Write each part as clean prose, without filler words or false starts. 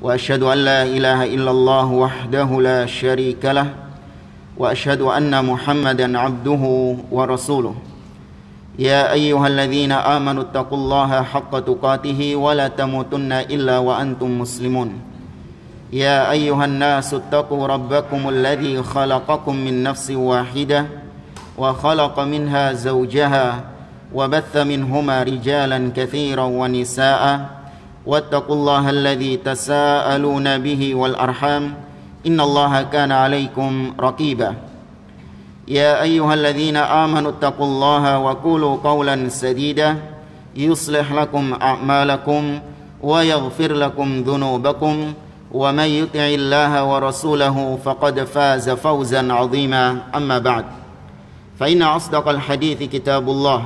وأشهد أن لا إله إلا الله وحده لا شريك له وأشهد أن محمدا عبده ورسوله يا أيها الذين آمنوا اتقوا الله حق تقاته ولا تموتن إلا وأنتم مسلمون يا أيها الناس اتقوا ربكم الذي خلقكم من نفس واحدة وخلق منها زوجها وبث منهما رجالا كثيرا ونساء واتقوا الله الذي تساءلون به والأرحام إن الله كان عليكم رقيبا يا أيها الذين آمنوا اتقوا الله وقولوا قولا سديدا يصلح لكم أعمالكم ويغفر لكم ذنوبكم ومن يطع الله ورسوله فقد فاز فوزا عظيما أما بعد فإن أصدق الحديث كتاب الله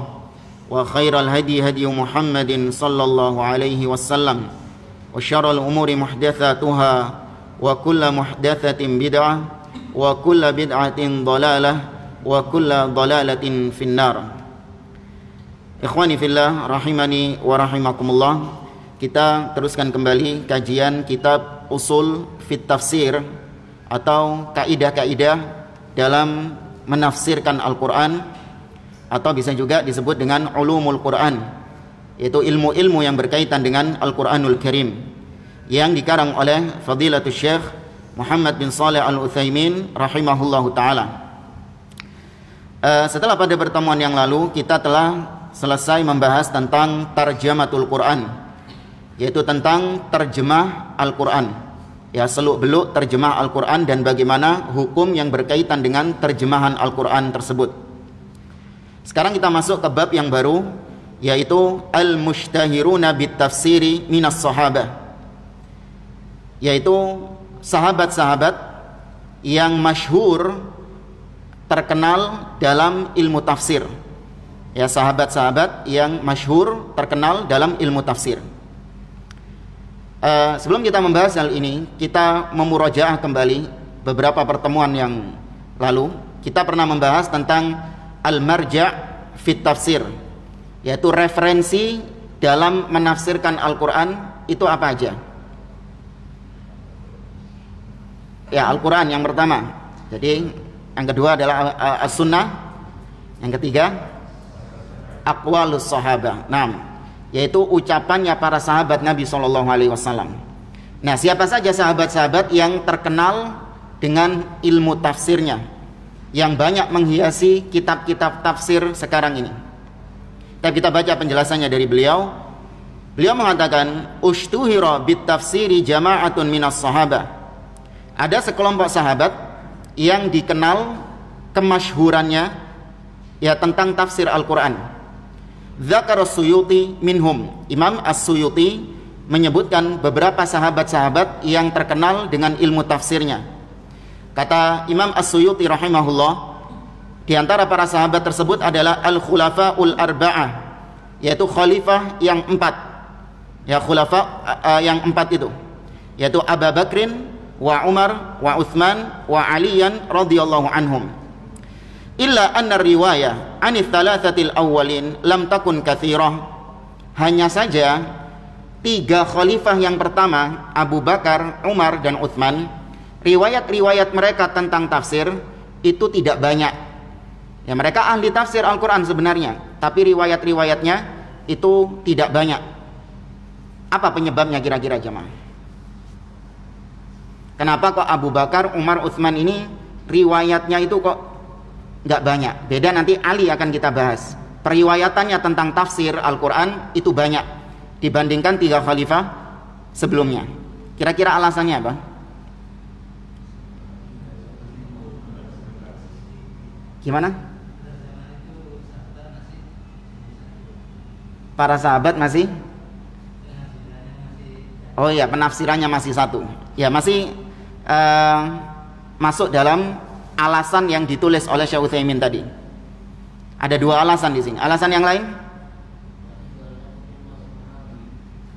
وخير الهدي هدي محمد صلى الله عليه وسلم وشر الأمور محدثاتها وكل محدثة بدعة وكل بدعة ضلالة وكل ضلالة في النار. Ikhwani fillah rahimani wa rahimakumullah. Kita teruskan kembali kajian kitab Usul fit Tafsir atau kaidah-kaidah dalam menafsirkan Al-Qur'an, atau bisa juga disebut dengan ulumul Qur'an, yaitu ilmu-ilmu yang berkaitan dengan Al-Qur'anul Karim, yang dikarang oleh Fadilatul Syekh Muhammad bin Shalih Al-Utsaimin rahimahullahu ta'ala. Setelah pada pertemuan yang lalu kita telah selesai membahas tentang tarjamatul Qur'an, yaitu tentang terjemah Al-Qur'an, ya, seluk-beluk terjemah Al-Qur'an dan bagaimana hukum yang berkaitan dengan terjemahan Al-Qur'an tersebut. Sekarang kita masuk ke bab yang baru, yaitu al-mushtahiruna bit-tafsiri minas sahabah, yaitu sahabat-sahabat yang masyhur terkenal dalam ilmu tafsir. Ya, sahabat-sahabat yang masyhur terkenal dalam ilmu tafsir. Sebelum kita membahas hal ini, kita memurajaah kembali beberapa pertemuan yang lalu. Kita pernah membahas tentang al-marja' fit tafsir, yaitu referensi dalam menafsirkan Al-Quran itu apa aja. Ya, Al-Quran yang pertama. Jadi yang kedua adalah as-sunnah. Yang ketiga aqwalus sahabah. Yaitu ucapannya para sahabat Nabi SAW. Nah, siapa saja sahabat-sahabat yang terkenal dengan ilmu tafsirnya, yang banyak menghiasi kitab-kitab tafsir sekarang ini. Kita baca penjelasannya dari beliau. Beliau mengatakan, "Ushtuhira bit tafsiri jama'atun minas sahabah." Ada sekelompok sahabat yang dikenal kemasyhurannya, ya, tentang tafsir Al-Quran. Dzakar as-Suyuti minhum. Imam as-Suyuti menyebutkan beberapa sahabat-sahabat yang terkenal dengan ilmu tafsirnya. Kata Imam as-Suyuti rahimahullah, di antara para sahabat tersebut adalah al-khulafa'ul arba'ah, yaitu khalifah yang 4. Ya, khulafa yang 4 itu, yaitu Abu Bakrin wa Umar wa Uthman wa Aliyan radhiyallahu anhum. Illa anna riwayah anil thalathatil awwalin lam takun katsirah. Hanya saja 3 khalifah yang pertama, Abu Bakar, Umar dan Uthman, riwayat-riwayat mereka tentang tafsir itu tidak banyak. Ya, mereka ahli tafsir Al-Quran sebenarnya, tapi riwayat-riwayatnya itu tidak banyak. Apa penyebabnya kira-kira jemaah? Kenapa kok Abu Bakar, Umar, Uthman ini riwayatnya itu kok nggak banyak? Beda nanti Ali akan kita bahas. Periwayatannya tentang tafsir Al-Quran itu banyak dibandingkan 3 khalifah sebelumnya. Kira-kira alasannya apa? Gimana? Para sahabat masih? Oh iya, penafsirannya masih satu. Ya, masih masuk dalam alasan yang ditulis oleh Syekh Utsaimin tadi. Ada 2 alasan di sini. Alasan yang lain?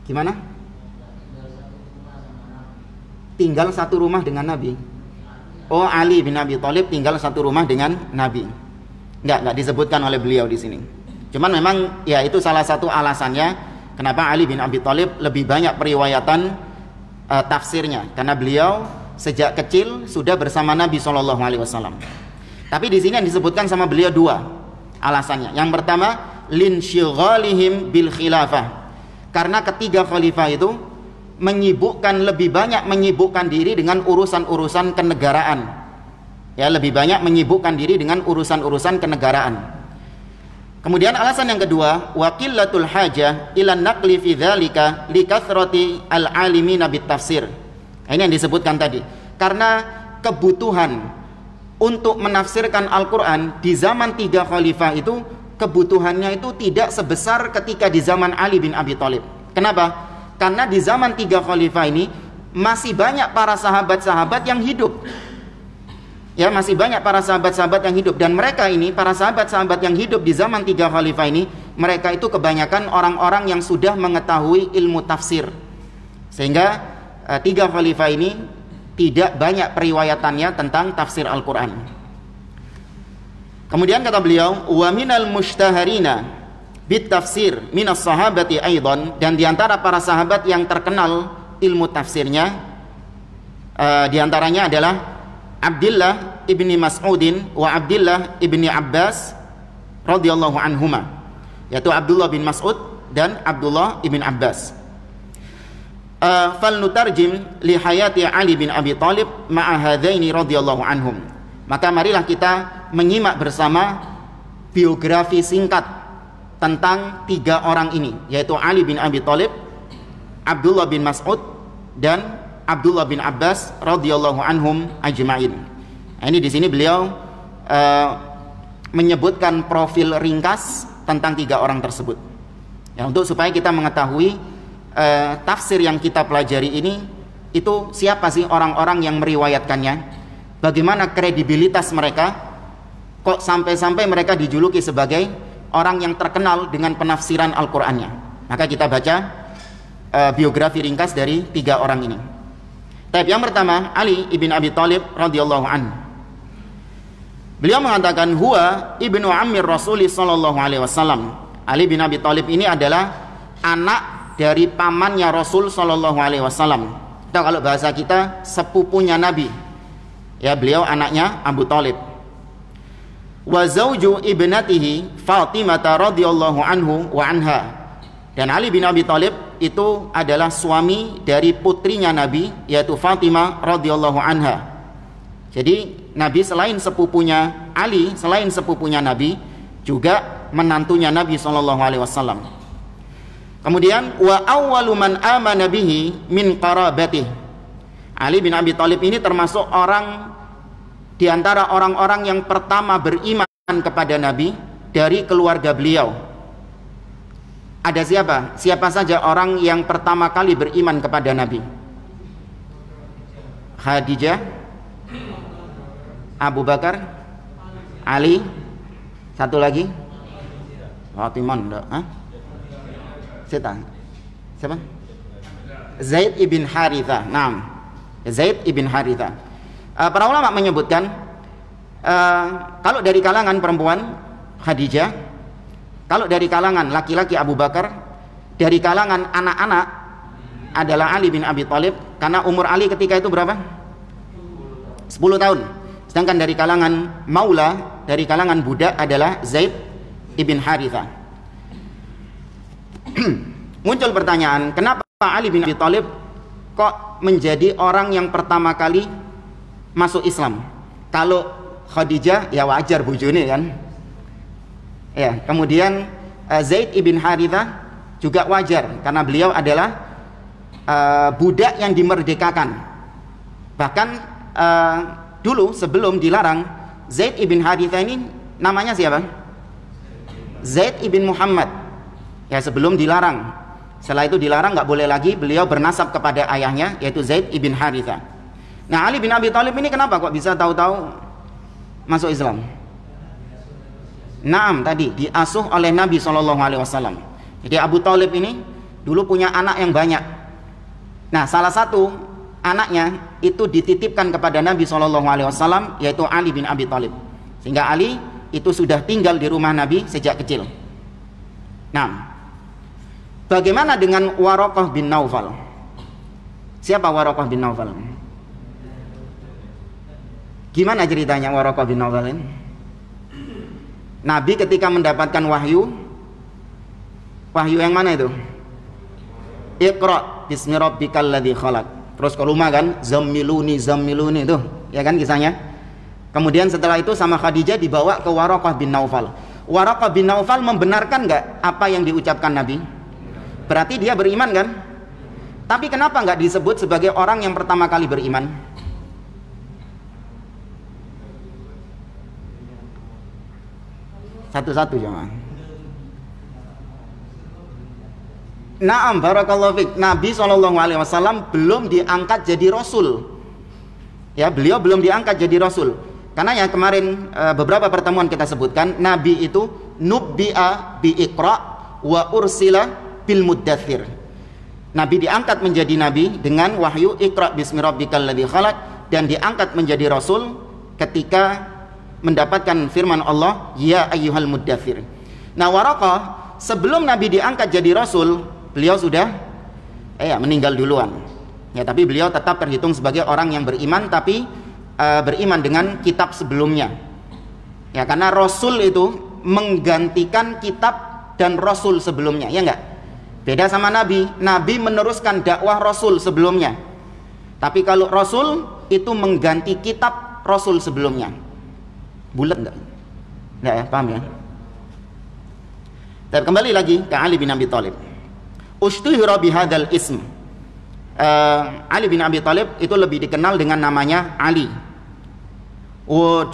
Gimana? Tinggal satu rumah dengan Nabi. Oh, Ali bin Abi Thalib tinggal satu rumah dengan Nabi. Enggak disebutkan oleh beliau di sini. Cuman memang ya itu salah satu alasannya kenapa Ali bin Abi Thalib lebih banyak periwayatan tafsirnya, karena beliau sejak kecil sudah bersama Nabi SAW. Tapi di sini yang disebutkan sama beliau dua alasannya. Yang pertama, linsyighalihim bil khilafah, karena ketiga khalifah itu lebih banyak menyibukkan diri dengan urusan-urusan kenegaraan. Ya, lebih banyak menyibukkan diri dengan urusan-urusan kenegaraan. Kemudian alasan yang kedua, wa qillatul hajah ila naqli fi dzalika li kathrati al-alimina bit tafsir. Ini yang disebutkan tadi. Karena kebutuhan untuk menafsirkan Al-Qur'an di zaman tiga khalifah itu, kebutuhannya itu tidak sebesar ketika di zaman Ali bin Abi Thalib. Kenapa? Karena di zaman tiga khalifah ini masih banyak para sahabat-sahabat yang hidup. Ya, masih banyak para sahabat-sahabat yang hidup, dan mereka ini, para sahabat-sahabat yang hidup di zaman tiga khalifah ini, mereka itu kebanyakan orang-orang yang sudah mengetahui ilmu tafsir. Sehingga tiga khalifah ini tidak banyak periwayatannya tentang tafsir Al-Qur'an. Kemudian kata beliau, wa minal mushtaharina bit tafsir minas sahabati aidan, dan diantara para sahabat yang terkenal ilmu tafsirnya diantaranya adalah Abdullah ibni Mas'udin wa Abdullah ibni Abbas radhiyallahu anhuma, yaitu Abdullah bin Mas'ud dan Abdullah ibn Abbas. Fal nutarjim li hayati Ali bin Abi Thalib ma'a hadaini radhiyallahu anhum. Maka marilah kita menyimak bersama biografi singkat tentang tiga orang ini, yaitu Ali bin Abi Thalib, Abdullah bin Mas'ud, dan Abdullah bin Abbas radhiyallahu anhum ajma'in. Nah, ini di sini beliau menyebutkan profil ringkas tentang tiga orang tersebut. Ya, untuk supaya kita mengetahui tafsir yang kita pelajari ini itu siapa sih orang-orang yang meriwayatkannya, bagaimana kredibilitas mereka, kok sampai-sampai mereka dijuluki sebagai orang yang terkenal dengan penafsiran Al-Qur'annya. Maka kita baca biografi ringkas dari tiga orang ini. Tapi yang pertama, Ali ibn Abi Thalib radhiyallahu anhu. Beliau mengatakan, huwa ibnu ammir Rasulullah sallallahu alaihi wasallam. Ali bin Abi Thalib ini adalah anak dari pamannya Rasul sallallahu alaihi wasallam. Atau kalau bahasa kita, sepupunya Nabi. Ya, beliau anaknya Abu Thalib. Wa zauju ibnatihi Fatimah radhiyallahu anhu wa anha. Dan Ali bin Abi Thalib itu adalah suami dari putrinya Nabi, yaitu Fatimah radhiyallahu anha. Jadi Nabi selain sepupunya Ali, selain sepupunya Nabi, juga menantunya Nabi SAW. Kemudian wa awwalu man amana bihi min qarabatih. Ali bin Abi Thalib ini termasuk orang di antara orang-orang yang pertama beriman kepada Nabi dari keluarga beliau. Ada siapa? Siapa saja orang yang pertama kali beriman kepada Nabi? Khadijah, Abu Bakar, Ali, satu lagi? Fatimah enggak? Siapa? Zaid ibn Haritha. Naam. Zaid ibn Haritha. Para ulama menyebutkan kalau dari kalangan perempuan Khadijah, kalau dari kalangan laki-laki Abu Bakar, dari kalangan anak-anak adalah Ali bin Abi Thalib, karena umur Ali ketika itu berapa? 10 tahun. Sedangkan dari kalangan maula, dari kalangan budak adalah Zaid ibn Haritha. Muncul pertanyaan, kenapa Ali bin Abi Thalib kok menjadi orang yang pertama kali masuk Islam? Kalau Khadijah ya wajar bojone kan. Ya, kemudian Zaid ibn Haritha juga wajar karena beliau adalah budak yang dimerdekakan. Bahkan dulu sebelum dilarang, Zaid ibn Haritha ini namanya siapa? Zaid ibn Muhammad. Ya, sebelum dilarang. Setelah itu dilarang, nggak boleh lagi, beliau bernasab kepada ayahnya, yaitu Zaid ibn Haritha. Nah, Ali bin Abi Thalib ini kenapa kok bisa tahu-tahu masuk Islam? Naam, tadi diasuh oleh Nabi SAW. Jadi Abu Thalib ini dulu punya anak yang banyak. Nah, salah satu anaknya itu dititipkan kepada Nabi SAW, yaitu Ali bin Abi Thalib. Sehingga Ali itu sudah tinggal di rumah Nabi sejak kecil. Nah, bagaimana dengan Waraqah bin Naufal? Siapa Waraqah bin Naufal? Gimana ceritanya Waraqah bin Naufal ini? Nabi ketika mendapatkan wahyu yang mana itu? Iqra bismi rabbikal ladzi khalaq. Terus ke rumah kan, zammiluni itu, ya kan kisahnya. Kemudian setelah itu sama Khadijah dibawa ke Waraqah bin Naufal. Waraqah bin Naufal membenarkan nggak apa yang diucapkan Nabi? Berarti dia beriman kan? Tapi kenapa nggak disebut sebagai orang yang pertama kali beriman? Satu-satu jangan. Naam, barakallahu fik. Nabi SAW belum diangkat jadi Rasul. Ya, beliau belum diangkat jadi Rasul. Karena yang kemarin beberapa pertemuan kita sebutkan, Nabi itu nubbi'a bi Iqra wa ursila bil muddathir. Nabi diangkat menjadi Nabi dengan wahyu Iqra bismi rabbikal ladzi khalaq, dan diangkat menjadi Rasul ketika mendapatkan firman Allah, ya ayyuhal muddathir. Nah, Waraqah sebelum Nabi diangkat jadi Rasul, beliau sudah meninggal duluan. Ya, tapi beliau tetap terhitung sebagai orang yang beriman, tapi beriman dengan kitab sebelumnya. Ya, karena Rasul itu menggantikan kitab dan Rasul sebelumnya, ya enggak? Beda sama Nabi. Nabi meneruskan dakwah Rasul sebelumnya. Tapi kalau Rasul itu mengganti kitab Rasul sebelumnya. Bulat enggak? Enggak ya, paham ya? Dan kembali lagi ke Ali bin Abi Thalib. Ushtuhira bihadzal ism. Ali bin Abi Thalib itu lebih dikenal dengan namanya Ali.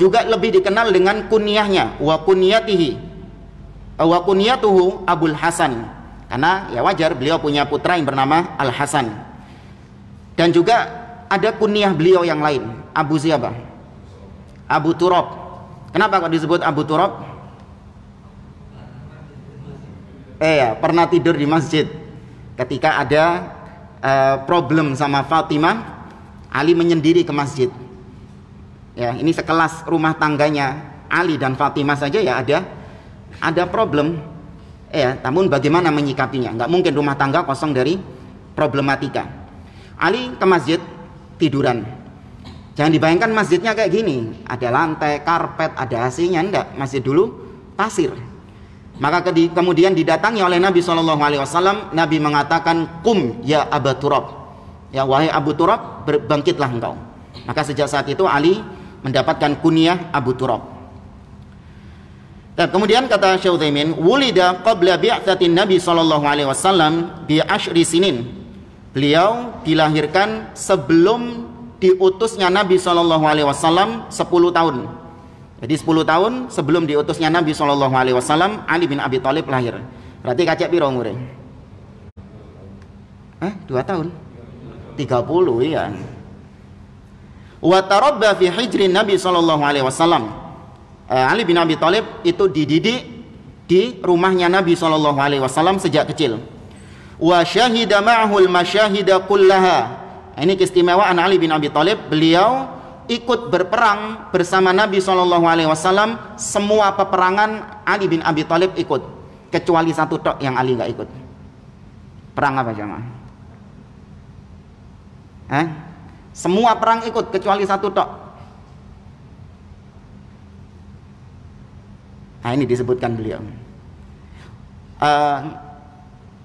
Juga lebih dikenal dengan kunyahnya, wa kunyatuhu Abul Hasan. Karena ya wajar, beliau punya putra yang bernama Al Hasan. Dan juga ada kunyah beliau yang lain, Abu siapa? Abu Turab. Kenapa kok disebut Abu Turab? Pernah tidur di masjid. Ketika ada problem sama Fatimah, Ali menyendiri ke masjid. Ya, ini sekelas rumah tangganya Ali dan Fatimah saja ya ada problem. Namun bagaimana menyikapinya? Nggak mungkin rumah tangga kosong dari problematika. Ali ke masjid tiduran. Jangan dibayangkan masjidnya kayak gini, ada lantai, karpet, ada AC-nya, enggak. Masjid dulu pasir. Maka kemudian didatangi oleh Nabi SAW. Nabi mengatakan, kum ya Abu Turab. Ya, wahai Abu Turab, bangkitlah engkau. Maka sejak saat itu Ali mendapatkan kunyah Abu Turab. Dan kemudian kata Syekh Utsaimin, wulida qabla bi'tsatin Nabi SAW bi asyri sinin. Beliau dilahirkan sebelum diutusnya Nabi SAW 10 tahun. Jadi 10 tahun sebelum diutusnya Nabi SAW, Ali bin Abi Thalib lahir. Berarti kacek piro umure? 2 tahun? 30 ya. Wa tarabba fi hijrin Nabi SAW. Ali bin Abi Thalib itu dididik di rumahnya Nabi SAW sejak kecil. Wa syahida ma'hul masyahida kullaha. Ini keistimewaan Ali bin Abi Thalib. Beliau ikut berperang bersama Nabi SAW. Semua peperangan Ali bin Abi Thalib ikut, kecuali satu tok yang Ali nggak ikut. Perang apa jemaah? Semua perang ikut kecuali satu tok. Nah, ini disebutkan beliau.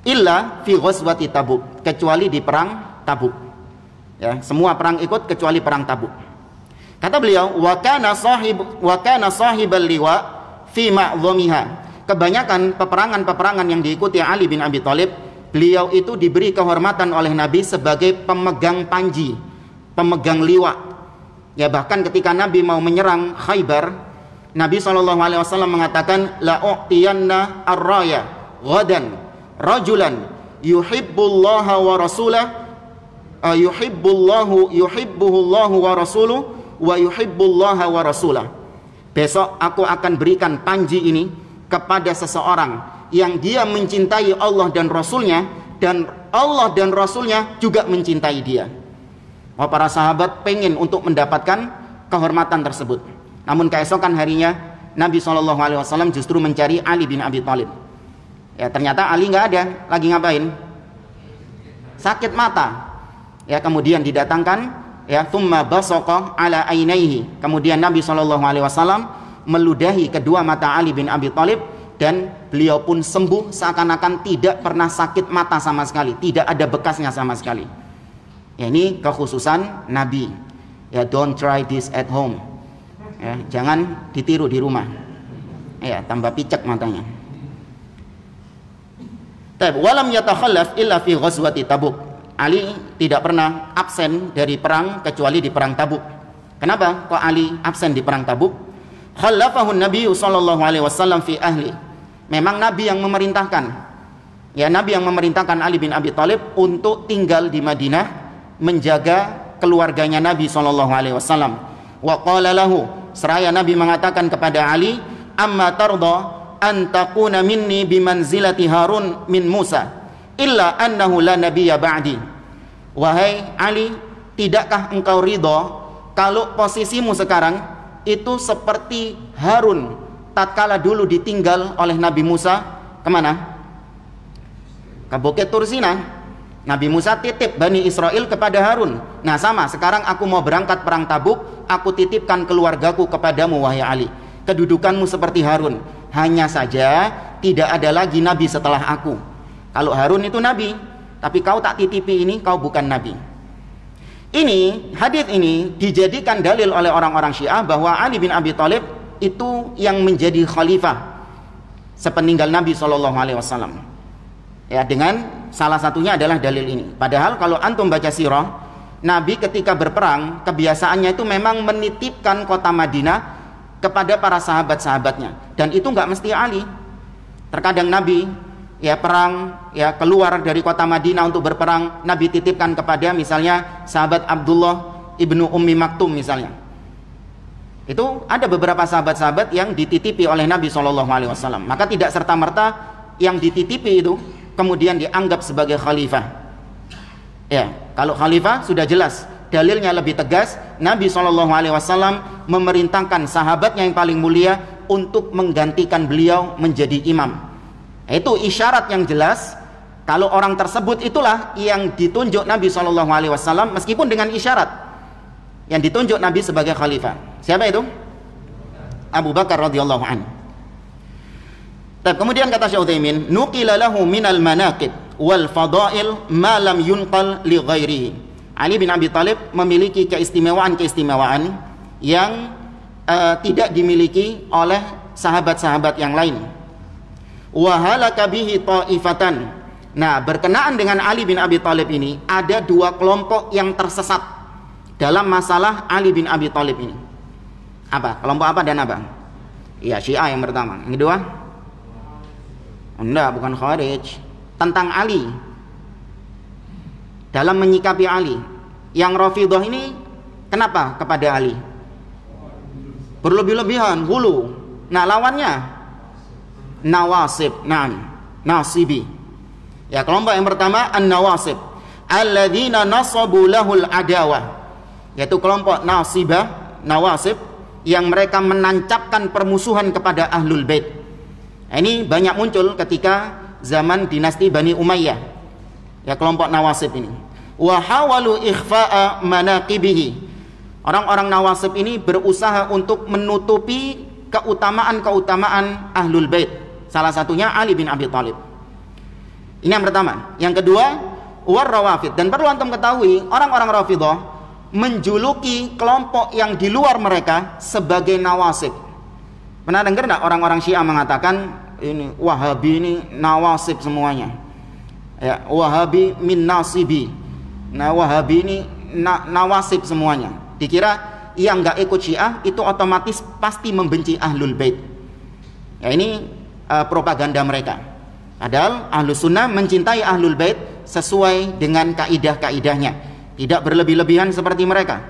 Illa fi ghazwati Tabuk, kecuali di perang Tabuk. Ya, semua perang ikut kecuali perang Tabuk. Kata beliau, wa kana sahibal liwa fi ma'dhamiha. Kebanyakan peperangan-peperangan yang diikuti Ali bin Abi Thalib, beliau itu diberi kehormatan oleh Nabi sebagai pemegang panji, pemegang liwa. Ya, bahkan ketika Nabi mau menyerang Khaybar, Nabi SAW mengatakan, la u'tiyanna ar-raya ghadan rajulan yuhibbullaha wa rasulah, yuhibbuhullahu wa rasuluh wa yuhibbullaha wa rasulah. Besok aku akan berikan panji ini kepada seseorang yang dia mencintai Allah dan Rasulnya, dan Allah dan Rasulnya juga mencintai dia. Para sahabat pengen untuk mendapatkan kehormatan tersebut. Namun keesokan harinya Nabi SAW justru mencari Ali bin Abi Thalib. Ya, ternyata Ali nggak ada, lagi ngapain? Sakit mata. Ya, kemudian didatangkan, ya, thumma basaqa ala ainaihi. Kemudian Nabi SAW meludahi kedua mata Ali bin Abi Thalib dan beliau pun sembuh seakan-akan tidak pernah sakit mata sama sekali, tidak ada bekasnya sama sekali. Ya, ini kekhususan Nabi. Ya, don't try this at home. Ya, jangan ditiru di rumah. Ya, tambah picek matanya. Walam yatakhallaf illa fi ghazwati Tabuk. Ali tidak pernah absen dari perang kecuali di perang Tabuk. Kenapa kok Ali absen di perang Tabuk? Khallafahu Nabi sallallahu alaihi wasallam fi ahli. Memang Nabi yang memerintahkan. Ya, Nabi yang memerintahkan Ali bin Abi Thalib untuk tinggal di Madinah menjaga keluarganya Nabi sallallahu alaihi wasallam. Wa qala lahu, seraya Nabi mengatakan kepada Ali, amma tarda an takuna minni bimanzilati Harun min Musa illa annahu la nabiyya ba'di. Wahai Ali, tidakkah engkau ridha kalau posisimu sekarang itu seperti Harun tatkala dulu ditinggal oleh Nabi Musa kemana? Ke Bukit Tursina. Nabi Musa titip Bani Israel kepada Harun. Nah, sama sekarang aku mau berangkat perang Tabuk, aku titipkan keluargaku kepadamu wahai Ali. Kedudukanmu seperti Harun. Hanya saja tidak ada lagi nabi setelah aku. Kalau Harun itu nabi, tapi kau tak titipi ini, kau bukan nabi. Ini, hadis ini dijadikan dalil oleh orang-orang Syiah bahwa Ali bin Abi Thalib itu yang menjadi khalifah sepeninggal Nabi SAW. Ya, dengan salah satunya adalah dalil ini. Padahal kalau antum baca sirah, Nabi ketika berperang kebiasaannya itu memang menitipkan kota Madinah kepada para sahabat-sahabatnya, dan itu nggak mesti Ali. Terkadang Nabi ya perang, ya keluar dari kota Madinah untuk berperang, Nabi titipkan kepada misalnya sahabat Abdullah ibnu Ummi Maktum misalnya. Itu ada beberapa sahabat-sahabat yang dititipi oleh Nabi SAW. Maka tidak serta-merta yang dititipi itu kemudian dianggap sebagai khalifah. Ya, kalau khalifah sudah jelas, dalilnya lebih tegas. Nabi SAW memerintahkan sahabatnya yang paling mulia untuk menggantikan beliau menjadi imam. Itu isyarat yang jelas kalau orang tersebut itulah yang ditunjuk Nabi SAW, meskipun dengan isyarat yang ditunjuk Nabi sebagai khalifah. Siapa itu? Abu Bakar radhiyallahu anhu. Kemudian kata Syekh Utsaimin, nuqila lahu minal manaqib wal fadail ma lam yunqal li ghairihi. Ali bin Abi Thalib memiliki keistimewaan-keistimewaan yang tidak dimiliki oleh sahabat-sahabat yang lain. Wa halaka bihi ta'ifatan. Nah, berkenaan dengan Ali bin Abi Thalib ini, ada dua kelompok yang tersesat dalam masalah Ali bin Abi Thalib ini. Apa? Kelompok apa dan apa? Ya, Syiah yang pertama. Yang kedua? Enggak, bukan Khawarij. Tentang Ali, dalam menyikapi Ali. Yang Rafidhah ini kenapa kepada Ali? Berlebih-lebihan, hulu. Nah, lawannya Nawasib, Nasibi. Ya, kelompok yang pertama An-Nawasib, alladzina nasabu lahul adawah. Yaitu kelompok Nasibah, Nawasib, yang mereka menancapkan permusuhan kepada Ahlul Bait. Nah, ini banyak muncul ketika zaman dinasti Bani Umayyah. Ya, kelompok Nawasib ini. Wa hawalu ikhfa'a manaqibihi. Orang-orang Nawasib ini berusaha untuk menutupi keutamaan-keutamaan Ahlul Bait. Salah satunya Ali bin Abi Thalib. Ini yang pertama. Yang kedua, war Rawafid. Dan perlu antum ketahui, orang-orang Rafidhah menjuluki kelompok yang di luar mereka sebagai Nawasib. Pernah dengar enggak orang-orang Syiah mengatakan ini Wahabi ini Nawasib semuanya? Ya, Wahabi min Nasibi. Nah, Wahabi ini Nawasib semuanya. Dikira yang enggak ikut Syiah itu otomatis pasti membenci Ahlul Bait. Ya, ini propaganda mereka. Padahal Ahlus Sunnah mencintai Ahlul Bait sesuai dengan kaidah-kaidahnya, tidak berlebih-lebihan seperti mereka,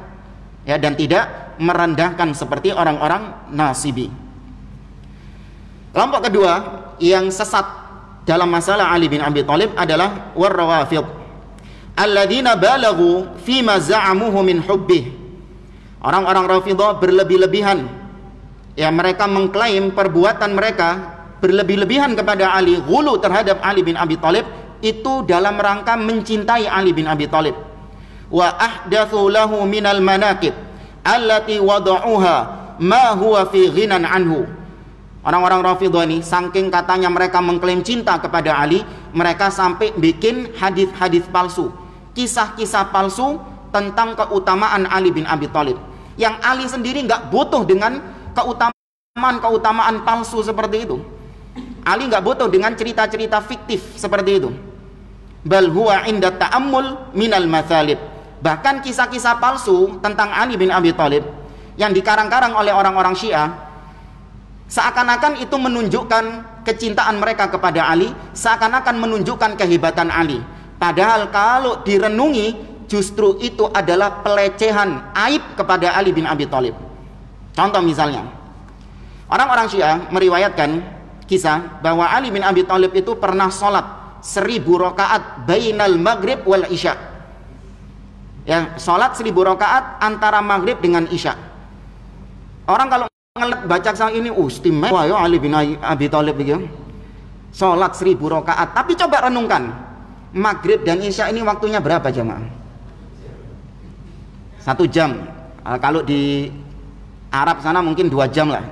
ya, dan tidak merendahkan seperti orang-orang Nasibi. Kelompok kedua yang sesat dalam masalah Ali bin Abi Thalib adalah war-Rawafid, alladzina balaghu fima za'amuhu min hubbih. Orang-orang Rafidhah berlebih-lebihan, ya, mereka mengklaim perbuatan mereka berlebih-lebihan kepada Ali, ghulu terhadap Ali bin Abi Thalib, itu dalam rangka mencintai Ali bin Abi Thalib. wa ahdatsu lahu minal manaqib allati wada'uha ma huwa fi ghinan anhu. Orang-orang Rafidhah ini saking katanya mereka mengklaim cinta kepada Ali, mereka sampai bikin hadis-hadis palsu, kisah-kisah palsu tentang keutamaan Ali bin Abi Thalib, yang Ali sendiri nggak butuh dengan keutamaan palsu seperti itu. Ali nggak butuh dengan cerita-cerita fiktif seperti itu. Bal huwa inda ta'ammul minal mathalib. Bahkan kisah-kisah palsu tentang Ali bin Abi Thalib yang dikarang-karang oleh orang-orang Syiah, seakan-akan itu menunjukkan kecintaan mereka kepada Ali, seakan-akan menunjukkan kehebatan Ali. Padahal kalau direnungi, justru itu adalah pelecehan, aib kepada Ali bin Abi Thalib. Contoh misalnya, orang-orang Syiah meriwayatkan kisah bahwa Ali bin Abi Thalib itu pernah sholat 1000 rakaat bainal maghrib wal isya. Ya, sholat 1000 rakaat antara maghrib dengan isya. Orang kalau ngeliat baca sang ini, istimewa ya Ali bin Abi Thalib gitu. Sholat 1000 rakaat. Tapi coba renungkan, maghrib dan isya ini waktunya berapa jemaah? 1 jam. Kalau di Arab sana mungkin 2 jam lah.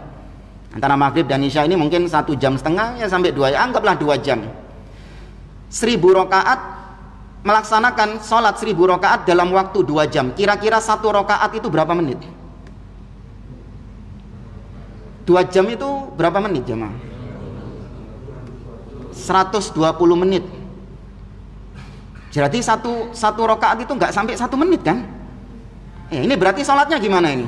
Antara maghrib dan isya ini mungkin 1,5 jam ya, sampai 2, ya, anggaplah 2 jam. 1000 rakaat, melaksanakan sholat 1000 rakaat dalam waktu 2 jam. Kira-kira 1 rakaat itu berapa menit? 2 jam itu berapa menit jemaah? 120 menit. Jadi satu rakaat itu nggak sampai 1 menit kan? Ini berarti sholatnya gimana ini?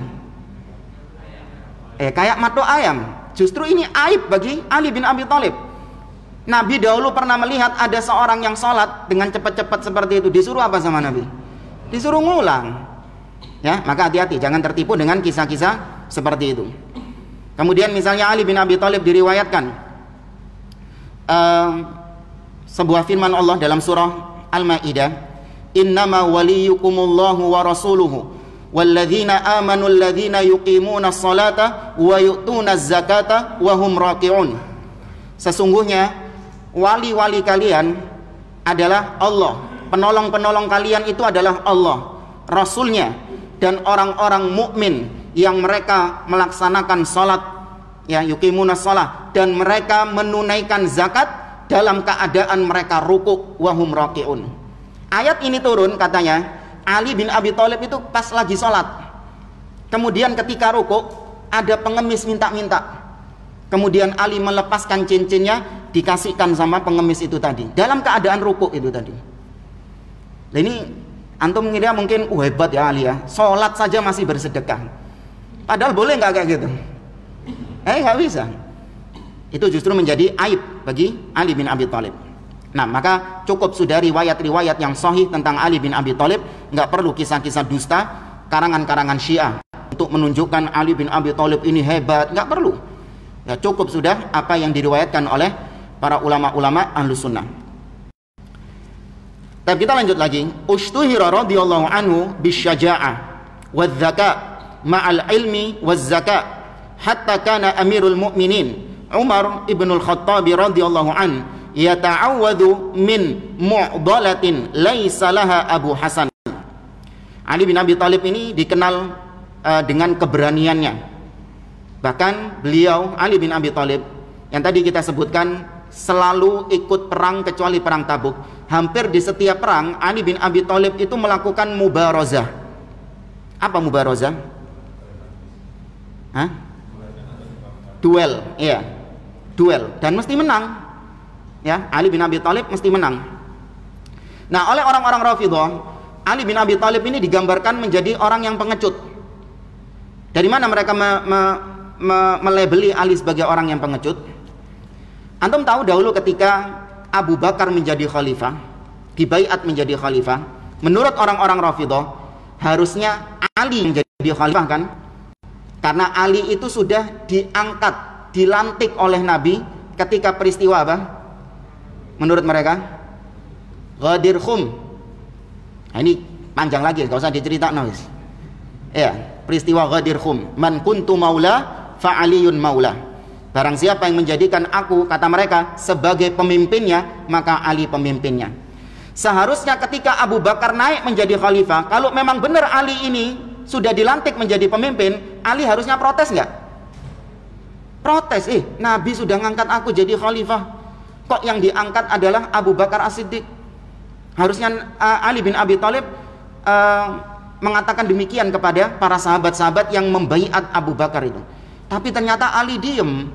Kayak matok ayam. Justru ini aib bagi Ali bin Abi Thalib. Nabi dahulu pernah melihat ada seorang yang sholat dengan cepat-cepat seperti itu. Disuruh apa sama Nabi? Disuruh ngulang. Ya, maka hati-hati, jangan tertipu dengan kisah-kisah seperti itu. Kemudian misalnya Ali bin Abi Thalib diriwayatkan sebuah firman Allah dalam surah Al-Maidah, "Innama waliyukumullahu wa rasuluhu walladzina amanu alladzina yuqimuna sholata wa yu'tuna zakata wa hum raki'un." Sesungguhnya wali-wali kalian adalah Allah, penolong-penolong kalian itu adalah Allah, Rasulnya, dan orang-orang mukmin yang mereka melaksanakan salat, ya, yuqimuna shalah, dan mereka menunaikan zakat dalam keadaan mereka rukuk wa hum raki'un. Ayat ini turun katanya Ali bin Abi Thalib itu pas lagi sholat. Kemudian ketika rukuk ada pengemis minta-minta. Kemudian Ali melepaskan cincinnya, dikasihkan sama pengemis itu tadi. Dalam keadaan rukuk itu tadi. Nah, ini antum mengira mungkin hebat ya Ali ya. Sholat saja masih bersedekah. Padahal boleh nggak kayak gitu? Nggak bisa. Itu justru menjadi aib bagi Ali bin Abi Thalib. Nah, maka cukup sudah riwayat-riwayat yang sahih tentang Ali bin Abi Thalib, nggak perlu kisah-kisah dusta karangan-karangan Syiah untuk menunjukkan Ali bin Abi Thalib ini hebat, nggak perlu. Ya, cukup sudah apa yang diriwayatkan oleh para ulama-ulama Ahlus Sunnah. Tapi kita lanjut lagi. Ushtuhira radhiyallahu anhu bisyaja'ah wadz-zaka ma'al ilmi waz-zaka hatta kana amirul mu'minin Umar ibnul Khattab radhiyallahu anhu yata'awwadhu min mu'dalatin laisa laha Abu Hasan. Ali bin Abi Thalib ini dikenal dengan keberaniannya. Bahkan beliau, Ali bin Abi Thalib, yang tadi kita sebutkan, selalu ikut perang kecuali perang Tabuk. Hampir di setiap perang Ali bin Abi Thalib itu melakukan mubarazah. Apa mubarazah? Duel, iya. Duel, dan mesti menang. Ya, Ali bin Abi Thalib mesti menang. Nah, oleh orang-orang Rafidhah, Ali bin Abi Thalib ini digambarkan menjadi orang yang pengecut. Dari mana mereka melabeli Ali sebagai orang yang pengecut? Antum tahu dahulu ketika Abu Bakar menjadi khalifah, dibaiat menjadi khalifah, menurut orang-orang Rafidhah harusnya Ali menjadi khalifah kan? Karena Ali itu sudah diangkat, dilantik oleh Nabi ketika peristiwa apa? Menurut mereka Ghadir Khum. Nah, ini panjang lagi, gak usah diceritakan. Ya, peristiwa Ghadir Khum. Man kuntu maula fa aliyun maula. Barang siapa yang menjadikan aku, kata mereka, sebagai pemimpinnya, maka Ali pemimpinnya. Seharusnya ketika Abu Bakar naik menjadi khalifah, kalau memang benar Ali ini sudah dilantik menjadi pemimpin, Ali harusnya protes nggak? Protes, Nabi sudah ngangkat aku jadi khalifah, kok yang diangkat adalah Abu Bakar As-Siddiq. Harusnya Ali bin Abi Thalib mengatakan demikian kepada para sahabat-sahabat yang membaiat Abu Bakar itu. Tapi ternyata Ali diem.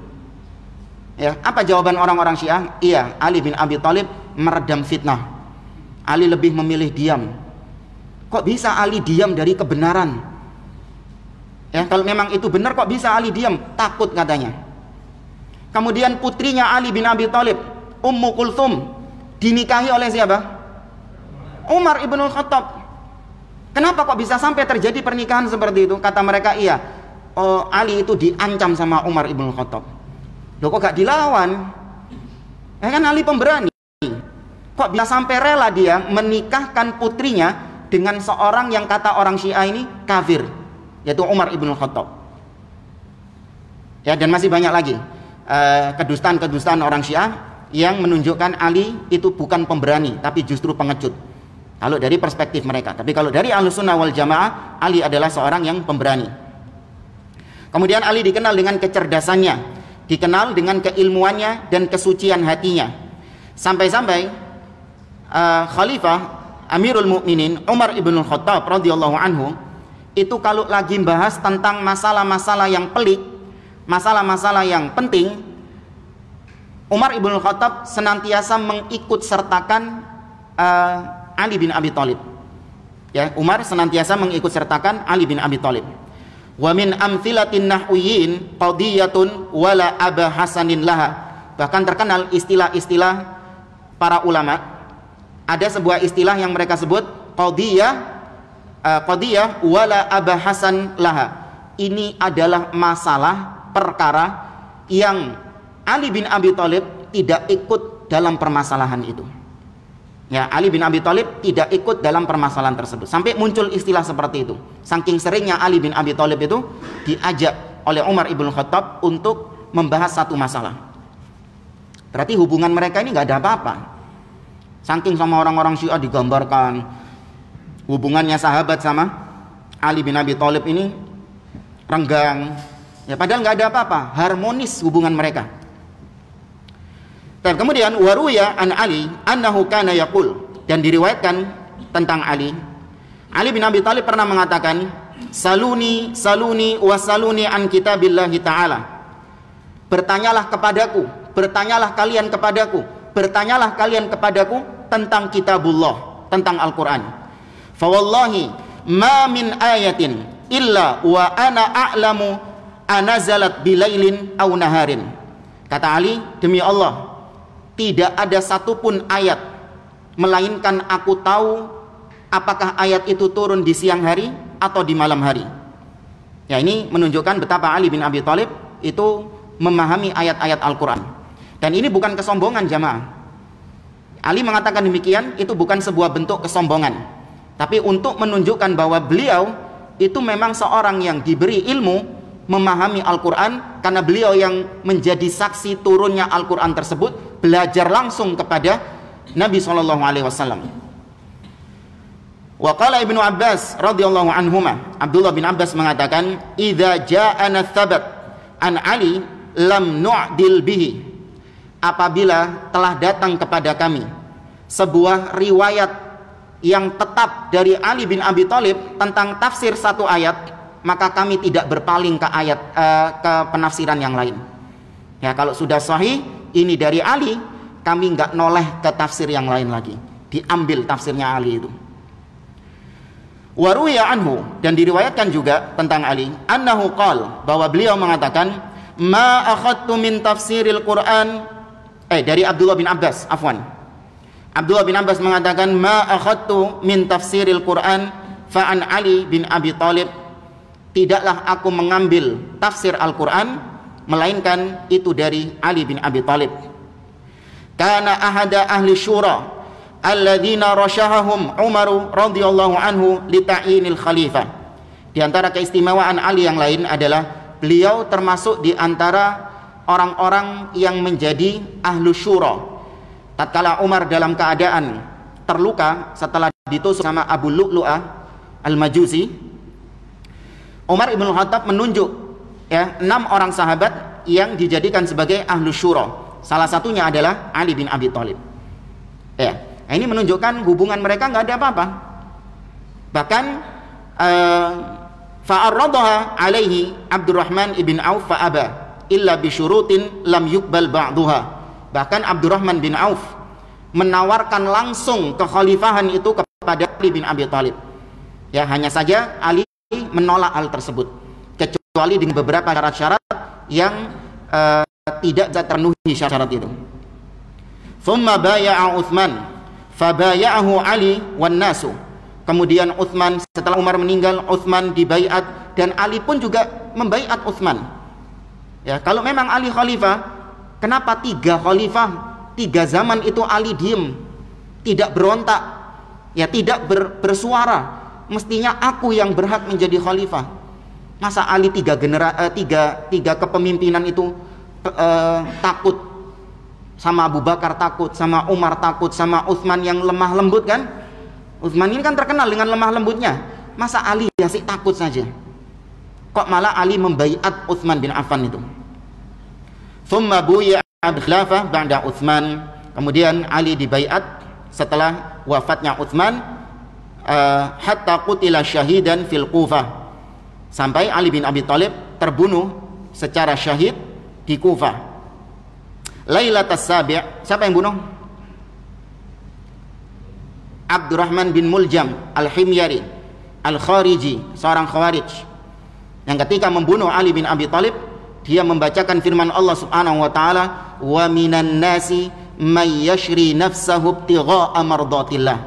Ya, apa jawaban orang-orang Syiah? Iya, Ali bin Abi Thalib meredam fitnah. Ali lebih memilih diam. Kok bisa Ali diam dari kebenaran? Ya, kalau memang itu benar, kok bisa Ali diam? Takut katanya. Kemudian putrinya Ali bin Abi Thalib, Ummu Kulthum, dinikahi oleh siapa? Umar ibnul Khattab. Kenapa kok bisa sampai terjadi pernikahan seperti itu? Kata mereka, iya, Ali itu diancam sama Umar ibnul Khattab. Loh, kok gak dilawan? Ya kan Ali pemberani. Kok bisa sampai rela dia menikahkan putrinya dengan seorang yang kata orang Syiah ini kafir, yaitu Umar ibnul Khattab. Ya, dan masih banyak lagi kedustaan-kedustaan orang Syiah yang menunjukkan Ali itu bukan pemberani, tapi justru pengecut. Kalau dari perspektif mereka. Tapi kalau dari Ahlussunnah wal Jamaah, Ali adalah seorang yang pemberani. Kemudian Ali dikenal dengan kecerdasannya, dikenal dengan keilmuannya dan kesucian hatinya. Sampai-sampai Khalifah Amirul Mukminin Umar ibnul Khattab radhiyallahu anhu itu kalau lagi membahas tentang masalah-masalah yang pelik, masalah-masalah yang penting, Umar ibnul Khattab senantiasa mengikut sertakan Ali bin Abi Thalib. Ya, Umar senantiasa mengikut sertakan Ali bin Abi Thalib. Wa min amtsilatin nahwiyin qadiyatun wala aba hasanin laha. Bahkan terkenal istilah-istilah para ulama. Ada sebuah istilah yang mereka sebut qadiyah wala aba hasan laha. Ini adalah masalah perkara yang Ali bin Abi Thalib tidak ikut dalam permasalahan itu. Ya, Ali bin Abi Thalib tidak ikut dalam permasalahan tersebut. Sampai muncul istilah seperti itu. Saking seringnya Ali bin Abi Thalib itu diajak oleh Umar ibn Khattab untuk membahas satu masalah. Berarti hubungan mereka ini nggak ada apa-apa. Saking sama orang-orang Syiah digambarkan hubungannya sahabat sama Ali bin Abi Thalib ini renggang. Ya, padahal nggak ada apa-apa, harmonis hubungan mereka. Dan kemudian waruya an Ali annahu kana yaqul, dan diriwayatkan tentang Ali bin Abi Thalib pernah mengatakan, saluni wasaluni an kitabillahi ta'ala. Bertanyalah kepadaku, bertanyalah kalian kepadaku tentang kitabullah, tentang Al-Quran. Fa wallahi ma min ayatin illa wa ana a'lamu anazalat bilailin aw naharin. Kata Ali, demi Allah, tidak ada satupun ayat melainkan aku tahu apakah ayat itu turun di siang hari atau di malam hari. Ya, ini menunjukkan betapa Ali bin Abi Thalib itu memahami ayat-ayat Al-Quran. Dan ini bukan kesombongan, jamaah. Ali mengatakan demikian itu bukan sebuah bentuk kesombongan, tapi untuk menunjukkan bahwa beliau itu memang seorang yang diberi ilmu memahami Al-Quran, karena beliau yang menjadi saksi turunnya Al-Quran tersebut, belajar langsung kepada Nabi SAW. Wa qala Ibnu Abbas radhiyallahu anhuma, Abdullah bin Abbas mengatakan, idza ja'ana tsabat an Ali lam nu'dil bihi. Apabila telah datang kepada kami sebuah riwayat yang tetap dari Ali bin Abi Thalib tentang tafsir satu ayat, maka kami tidak berpaling ke ayat ke penafsiran yang lain. Ya, kalau sudah sahih ini dari Ali, kami nggak noleh ke tafsir yang lain lagi, diambil tafsirnya Ali itu. Waruya anhu, dan diriwayatkan juga tentang Ali, annahu qal, bahwa beliau mengatakan, ma akhadtu min tafsiril Quran, dari Abdullah bin Abbas, afwan. Abdullah bin Abbas mengatakan, ma akhadtu min tafsiril Quran fa an Ali bin Abi Thalib, tidaklah aku mengambil tafsir Al-Quran melainkan itu dari Ali bin Abi Thalib. Kana ahada ahli syura alladzina rasyahahum Umar radhiyallahu anhu li ta'yinil khalifah. Di antara keistimewaan Ali yang lain adalah beliau termasuk di antara orang-orang yang menjadi ahlu syura tatkala Umar dalam keadaan terluka setelah ditusuk sama Abu Lu'lu'ah Al-Majusi, Umar ibn Khattab menunjuk ya 6 orang sahabat yang dijadikan sebagai ahlu syura. Salah satunya adalah Ali bin Abi Thalib. Ya, nah ini menunjukkan hubungan mereka nggak ada apa-apa. Bahkan fa'arradaha alaihi Abdurrahman ibn Auf fa'aba illa bisyurutin lam yuqbal ba'duha. Bahkan Abdurrahman bin Auf menawarkan langsung kekhalifahan itu kepada Ali bin Abi Thalib. Ya, hanya saja Ali menolak hal tersebut, kecuali dengan beberapa syarat-syarat yang tidak terpenuhi syarat itu. Thumma baya'a Utsman fabaya'ahu Ali wan nasu. Kemudian Utsman, setelah Umar meninggal, Utsman dibaiat dan Ali pun juga membaiat Utsman. Ya, kalau memang Ali khalifah, kenapa 3 khalifah 3 zaman itu Ali diem, tidak berontak, ya tidak bersuara? Mestinya aku yang berhak menjadi khalifah. Masa Ali 3 kepemimpinan itu takut, sama Abu Bakar takut, sama Umar takut, sama Utsman yang lemah lembut kan? Utsman ini kan terkenal dengan lemah lembutnya. Masa Ali sih takut saja? Kok malah Ali membaiat Utsman bin Affan itu? Thumma buyi'a khilafah ba'da Utsman. Kemudian Ali dibaiat setelah wafatnya Utsman, hatta qutila syahidan fil Kufah, sampai Ali bin Abi Thalib terbunuh secara syahid di Kufah. Lailatas Sabi', siapa yang bunuh? Abdurrahman bin Muljam Al-Himyari Al-Khariji, seorang Khawarij, yang ketika membunuh Ali bin Abi Thalib, dia membacakan firman Allah Subhanahu wa taala, wa minan nasi may yashri nafsahu ibtigha'a mardatillah.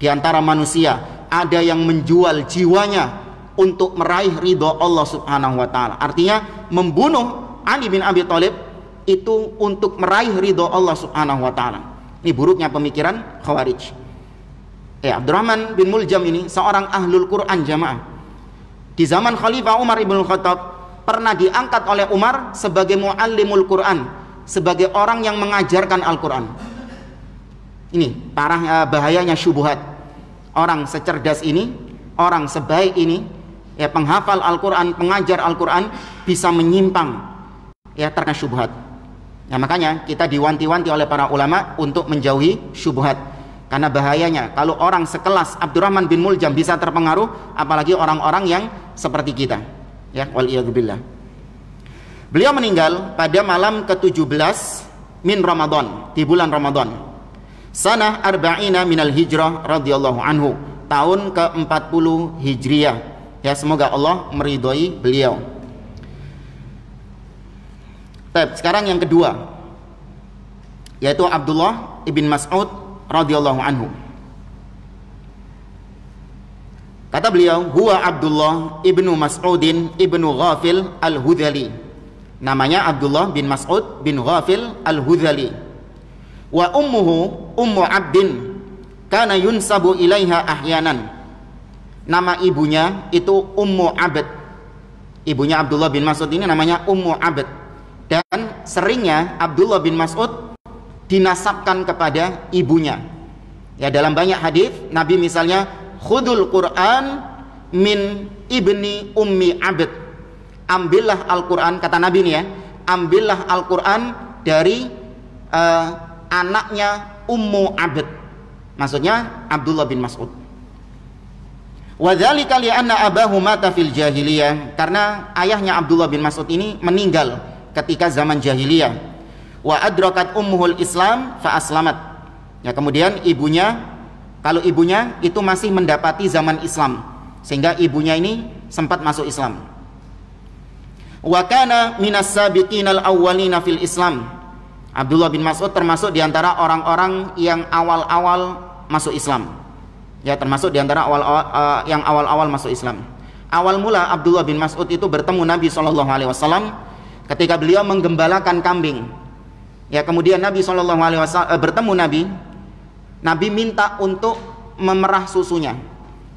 Di antara manusia ada yang menjual jiwanya untuk meraih ridho Allah Subhanahu wa taala. Artinya membunuh Ali bin Abi Thalib itu untuk meraih ridho Allah Subhanahu wa taala. Ini buruknya pemikiran Khawarij. Ya, Abdurrahman bin Muljam ini seorang ahlul Quran jamaah. Di zaman Khalifah Umar ibn Khattab pernah diangkat oleh Umar sebagai muallimul Quran, sebagai orang yang mengajarkan Al-Quran. Ini parah bahayanya syubhat. Orang secerdas ini, orang sebaik ini, ya penghafal Al-Quran, pengajar Al-Quran, bisa menyimpang ya terkena syubhat. Nah, makanya kita diwanti-wanti oleh para ulama untuk menjauhi syubhat, karena bahayanya kalau orang sekelas Abdurrahman bin Muljam bisa terpengaruh, apalagi orang-orang yang seperti kita. Ya, waliyadzubillah. Beliau meninggal pada malam ke-17 min Ramadan, di bulan Ramadan. Sanah arba'ina minal hijrah radhiyallahu anhu, tahun ke-40 Hijriah. Ya, semoga Allah meridhoi beliau. Sekarang yang kedua, yaitu Abdullah ibn Mas'ud radhiyallahu anhu. Kata beliau, huwa Abdullah ibnu Mas'udin ibnu Ghafil al-Hudhali. Namanya Abdullah bin Mas'ud bin Ghafil al-Hudhali. Wa ummuhu Ummu Abdin kana yunsabu ilaiha ahyanan. Nama ibunya itu Ummu Abd. Ibunya Abdullah bin Mas'ud ini namanya Ummu Abd, dan seringnya Abdullah bin Mas'ud dinasabkan kepada ibunya. Ya, dalam banyak hadis Nabi misalnya, khudul Quran min ibni ummi Abd. Ambillah Al-Quran, kata Nabi nih ya, ambillah Al-Quran dari anaknya Ummu Abd, maksudnya Abdullah bin Mas'ud. Wa dzalika li anna abahu mata fil jahiliyah, karena ayahnya Abdullah bin Mas'ud ini meninggal ketika zaman jahiliyah. Wa adrakat ummuhul Islam fa aslamat. Ya, kemudian ibunya, kalau ibunya itu masih mendapati zaman Islam, sehingga ibunya ini sempat masuk Islam. Wa kana minas sabiqinal awwalina fil Islam. Abdullah bin Mas'ud termasuk diantara orang-orang yang awal-awal masuk Islam. Ya, termasuk diantara yang awal-awal masuk Islam. Awal mula Abdullah bin Mas'ud itu bertemu Nabi SAW ketika beliau menggembalakan kambing. Ya, kemudian Nabi SAW bertemu Nabi minta untuk memerah susunya.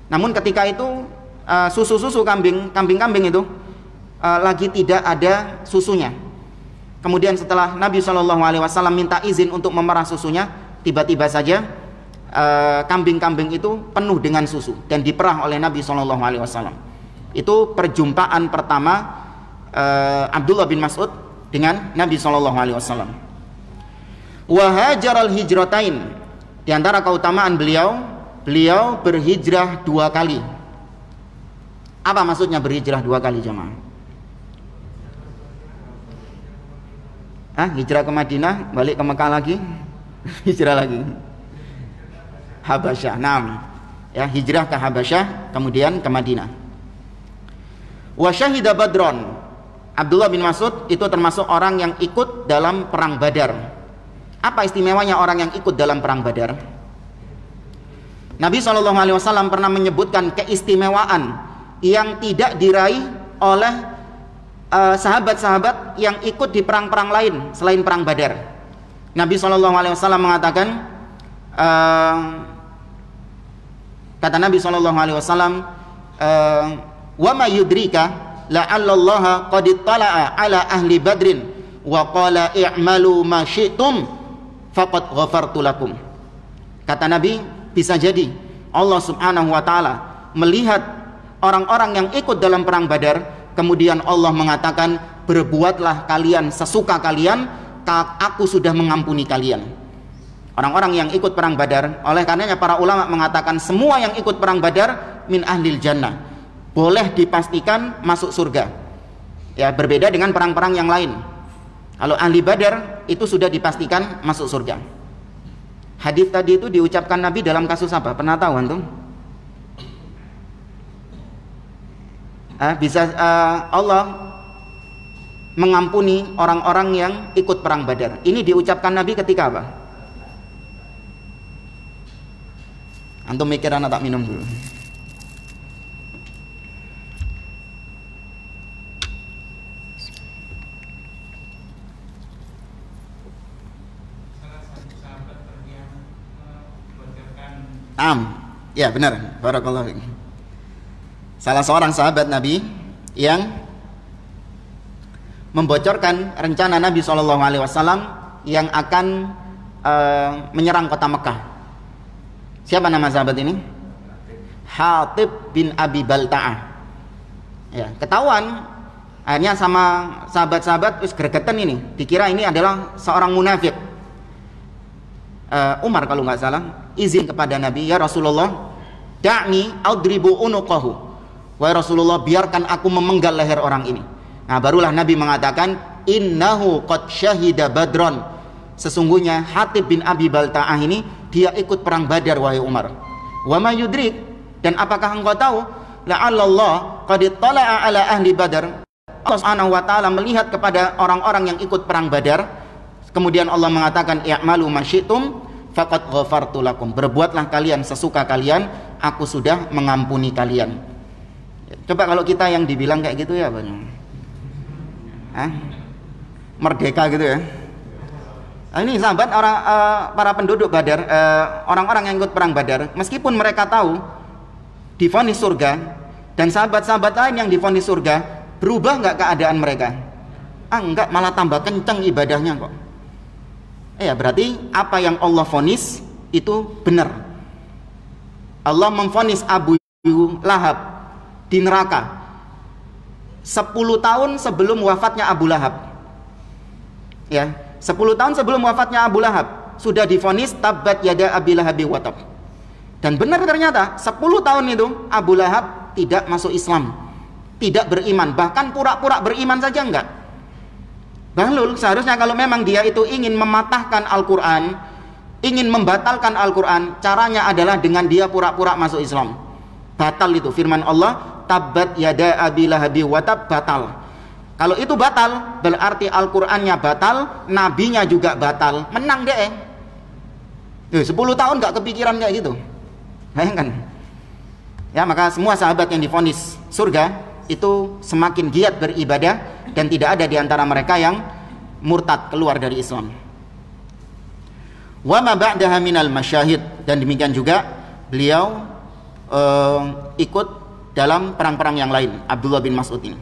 Namun ketika itu susu-susu kambing-kambing itu lagi tidak ada susunya. Kemudian setelah Nabi SAW minta izin untuk memerah susunya, tiba-tiba saja kambing-kambing itu penuh dengan susu dan diperah oleh Nabi SAW. Itu perjumpaan pertama Abdullah bin Mas'ud dengan Nabi SAW. Wa hajaral hijratain, di antara keutamaan beliau berhijrah 2 kali. Apa maksudnya berhijrah 2 kali, jemaah? Hijrah ke Madinah, balik ke Mekah lagi, hijrah lagi. Habasyah, ya, hijrah ke Habasyah, kemudian ke Madinah. Wa syahida Badron, Abdullah bin Mas'ud itu termasuk orang yang ikut dalam perang Badar. Apa istimewanya orang yang ikut dalam perang Badar? Nabi SAW pernah menyebutkan keistimewaan yang tidak diraih oleh sahabat-sahabat yang ikut di perang-perang lain selain perang Badar. Nabi SAW mengatakan, kata Nabi SAW, wa ma yudrika la'allallaha qad ittala'a ala ahli badrin wa qala i'malu ma syi'tum faqad ghafartu lakum. Kata Nabi, bisa jadi Allah Subhanahu wa taala melihat orang-orang yang ikut dalam perang Badar, kemudian Allah mengatakan, berbuatlah kalian sesuka kalian, aku sudah mengampuni kalian. Orang-orang yang ikut perang Badar, oleh karenanya para ulama mengatakan semua yang ikut perang Badar min ahlil jannah, boleh dipastikan masuk surga. Ya, berbeda dengan perang-perang yang lain. Kalau ahli Badar itu sudah dipastikan masuk surga. Hadis tadi itu diucapkan Nabi dalam kasus apa? Pernah tahu antum? Bisa Allah mengampuni orang-orang yang ikut perang Badar. Ini diucapkan Nabi ketika apa? Antum mikir, anak tak minum dulu. Ya benar, barakallahu fiik. Salah seorang sahabat Nabi yang membocorkan rencana Nabi SAW yang akan menyerang kota Mekah. Siapa nama sahabat ini? Hatib bin Abi Balta'ah. Ya, ketahuan akhirnya sama sahabat-sahabat wis gregetan ini, dikira ini adalah seorang munafik. Umar kalau nggak salah izin kepada Nabi, ya Rasulullah, da'ni adribu unuqahu, wahai Rasulullah, biarkan aku memenggal leher orang ini. Nah, barulah Nabi mengatakan, innahu qad syahida badron, sesungguhnya Hatib bin Abi Balta'ah ini dia ikut perang Badar, wahai Umar. Wa ma yudrik, dan apakah engkau tahu, la'allallah qad ittala'a ala ahli Badar, Allah Subhanahu wa taala melihat kepada orang-orang yang ikut perang Badar. Kemudian Allah mengatakan, i'malu ma syi'tum faqad ghafartu lakum, berbuatlah kalian sesuka kalian, aku sudah mengampuni kalian. Coba kalau kita yang dibilang kayak gitu ya, merdeka gitu ya. Ini sahabat para penduduk Badar, orang-orang yang ikut perang Badar, meskipun mereka tahu divonis surga, dan sahabat-sahabat lain yang divonis surga, berubah nggak keadaan mereka? Enggak, malah tambah kencang ibadahnya kok. Ya, berarti apa yang Allah vonis itu benar. Allah memvonis Abu Lahab di neraka 10 tahun sebelum wafatnya Abu Lahab. Ya, 10 tahun sebelum wafatnya Abu Lahab sudah divonis tabbat yada Abi Lahabi wa tab. Dan benar ternyata 10 tahun itu Abu Lahab tidak masuk Islam, tidak beriman, bahkan pura-pura beriman saja enggak. Bahlul seharusnya kalau memang dia itu ingin mematahkan Al-Quran, ingin membatalkan Al-Quran, caranya adalah dengan dia pura-pura masuk Islam. Batal itu firman Allah, tabbat yada Abi Lahabi wa tab, batal. Kalau itu batal, berarti Al-Qurannya batal, nabinya juga batal, menang deh. 10 tahun gak kepikiran kayak gitu. Bayangkan. Ya, maka semua sahabat yang divonis surga itu semakin giat beribadah, dan tidak ada di antara mereka yang murtad keluar dari Islam. Wa ma ba'daha minal masyahid, dan demikian juga beliau ikut dalam perang-perang yang lain. Abdullah bin Mas'ud ini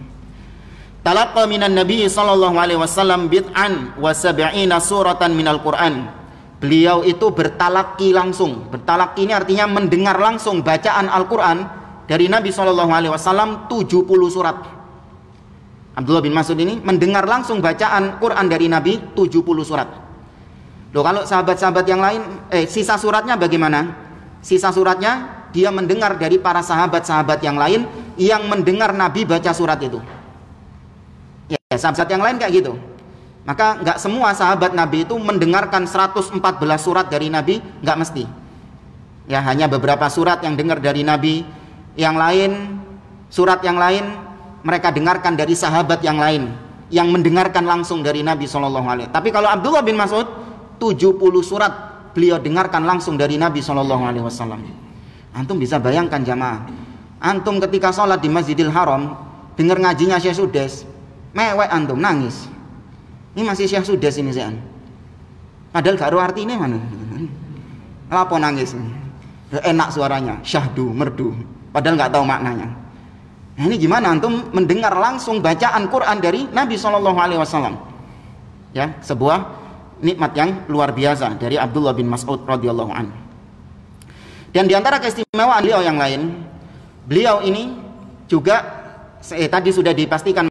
talaqqa minan nabi sallallahu alaihi wasallam bid'an wa sab'ina suratan minal Qur'an. beliau itu bertalaki langsung. Bertalaki ini artinya mendengar langsung bacaan Al-Quran dari Nabi SAW 70 surat. Abdullah bin Mas'ud ini mendengar langsung bacaan Quran dari Nabi 70 surat. Loh, kalau sahabat-sahabat yang lain, sisa suratnya bagaimana? Sisa suratnya dia mendengar dari para sahabat-sahabat yang lain yang mendengar Nabi baca surat itu. Ya, sahabat yang lain kayak gitu. Maka nggak semua sahabat Nabi itu mendengarkan 114 surat dari Nabi, nggak mesti. Ya, hanya beberapa surat yang dengar dari Nabi. Yang lain, surat yang lain mereka dengarkan dari sahabat yang lain yang mendengarkan langsung dari Nabi SAW. Tapi kalau Abdullah bin Mas'ud 70 surat beliau dengarkan langsung dari Nabi SAW. Antum bisa bayangkan jamaah, antum ketika sholat di Masjidil Haram dengar ngajinya Syekh Sudes, mewek antum, nangis. Ini masih Syekh Sudes ini sean. Padahal gak ada artinya mana. Lapo nangis. Enak suaranya, syahdu, merdu. Padahal gak tahu maknanya. Nah, ini gimana antum mendengar langsung bacaan Quran dari Nabi SAW? Ya, sebuah nikmat yang luar biasa dari Abdullah bin Mas'ud radhiyallahu anhu. Dan diantara keistimewaan beliau yang lain, beliau ini juga tadi sudah dipastikan